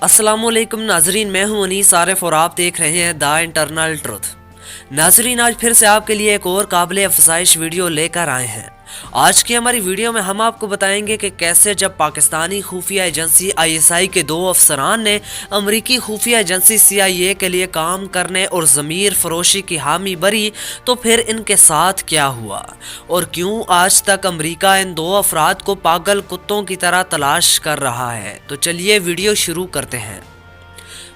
अस्सलामुअलैकुम नाजरीन, मैं हूं अनीस आरिफ और आप देख रहे हैं द इंटरनल ट्रुथ। नाजरीन, आज फिर से आपके लिए एक और काबिल अफसाइश वीडियो लेकर आए हैं। आज की हमारी वीडियो में हम आपको बताएंगे कि कैसे जब पाकिस्तानी खुफिया एजेंसी ISI के दो अफसरान ने अमरीकी खुफिया एजेंसी CIA के लिए काम करने और ज़मीर फरोशी की हामी भरी, तो फिर इनके साथ क्या हुआ और क्यों आज तक अमरीका इन दो अफराद को पागल कुत्तों की तरह तलाश कर रहा है। तो चलिए वीडियो शुरू करते हैं।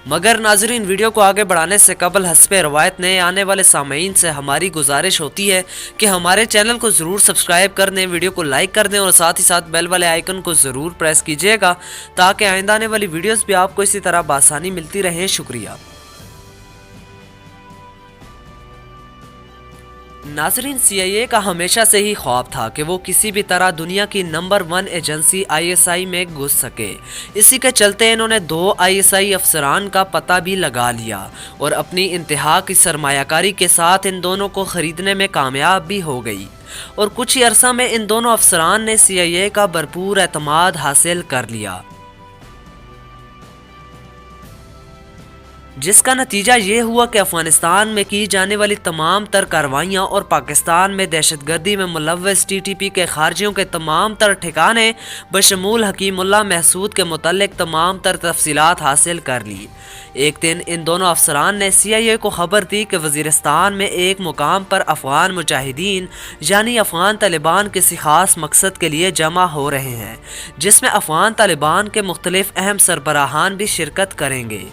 मगर नाजरीन, वीडियो को आगे बढ़ाने से कबल हस्बे रवायत नए आने वाले सामीन से हमारी गुजारिश होती है कि हमारे चैनल को ज़रूर सब्सक्राइब कर दें, वीडियो को लाइक कर दें और साथ ही साथ बेल वाले आइकन को ज़रूर प्रेस कीजिएगा ताकि आइंदा आने वाली वीडियोस भी आपको इसी तरह बआसानी मिलती रहें। शुक्रिया। नाजरीन, CIA का हमेशा से ही ख्वाब था कि वो किसी भी तरह दुनिया की नंबर 1 एजेंसी ISI में घुस सके। इसी के चलते इन्होंने दो ISI अफसरान का पता भी लगा लिया और अपनी इंतहा की सरमायाकारी के साथ इन दोनों को ख़रीदने में कामयाब भी हो गई और कुछ ही अरसा में इन दोनों अफसरान ने CIA का भरपूर एतमाद हासिल कर लिया, जिसका नतीजा ये हुआ कि अफगानिस्तान में की जाने वाली तमाम तर कार्रवाइयाँ और पाकिस्तान में दहशतगर्दी में मुलव्वस TTP के खारजियों के तमाम तर ठिकाने बशमूल हकीमुल्लाह महसूद के मुतल्लिक तमाम तर तफसीलात हासिल कर ली। एक दिन इन दोनों अफसरान ने CIA को खबर दी कि वज़ीरिस्तान में एक मुकाम पर अफ़गान मुजाहिदीन यानी अफ़गान तालिबान किसी ख़ास मकसद के लिए जमा हो रहे हैं, जिसमें अफ़गान तालिबान के मुख्तलिफ अहम सरबराहान भी शिरकत करेंगे।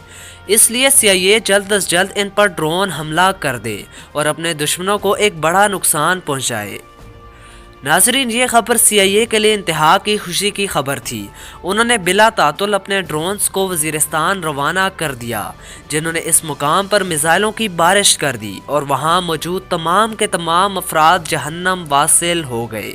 इसलिए CIA जल्द अज जल्द इन पर ड्रोन हमला कर दे और अपने दुश्मनों को एक बड़ा नुकसान पहुंचाए। नाजरीन, ये खबर CIA के लिए इंतहा की खुशी की खबर थी। उन्होंने बिला तातुल अपने ड्रोन्स को वज़ीरिस्तान रवाना कर दिया, जिन्होंने इस मुकाम पर मिसाइलों की बारिश कर दी और वहाँ मौजूद तमाम के तमाम अफराद जहन्नम वासिल हो गए।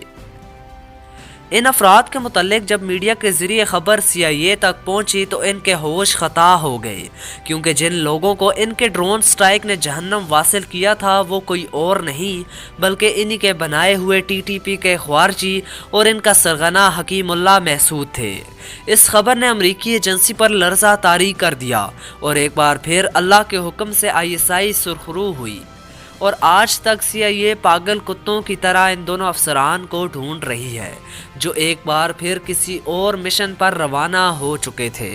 इन अफराद के मुतल्लिक जब मीडिया के ज़रिए ख़बर CIA तक पहुंची तो इनके होश खता हो गए, क्योंकि जिन लोगों को इनके ड्रोन स्ट्राइक ने जहन्नम वासिल किया था वो कोई और नहीं बल्कि इन्हीं के बनाए हुए TTP के ख्वारजी और इनका सरगना हकीमुल्लाह महसूद थे। इस खबर ने अमरीकी एजेंसी पर लर्ज़ा तारी कर दिया और एक बार फिर अल्लाह के हुक्म से ISI सुरखरू हुई और आज तक CIA पागल कुत्तों की तरह इन दोनों अफसरान को ढूंढ रही है, जो एक बार फिर किसी और मिशन पर रवाना हो चुके थे।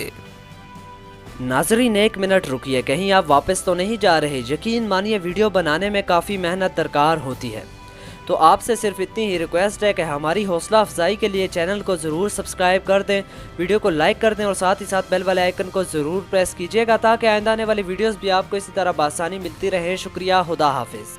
नाजरीन, एक मिनट रुकिए, कहीं आप वापस तो नहीं जा रहे? यकीन मानिए वीडियो बनाने में काफ़ी मेहनत दरकार होती है, तो आपसे सिर्फ इतनी ही रिक्वेस्ट है कि हमारी हौसला अफजाई के लिए चैनल को ज़रूर सब्सक्राइब कर दें, वीडियो को लाइक कर दें और साथ ही साथ बेल वाले आइकन को ज़रूर प्रेस कीजिएगा ताकि आइंदा आने वाली वीडियोस भी आपको इसी तरह बआसानी मिलती रहे। शुक्रिया। खुदा हाफिज़।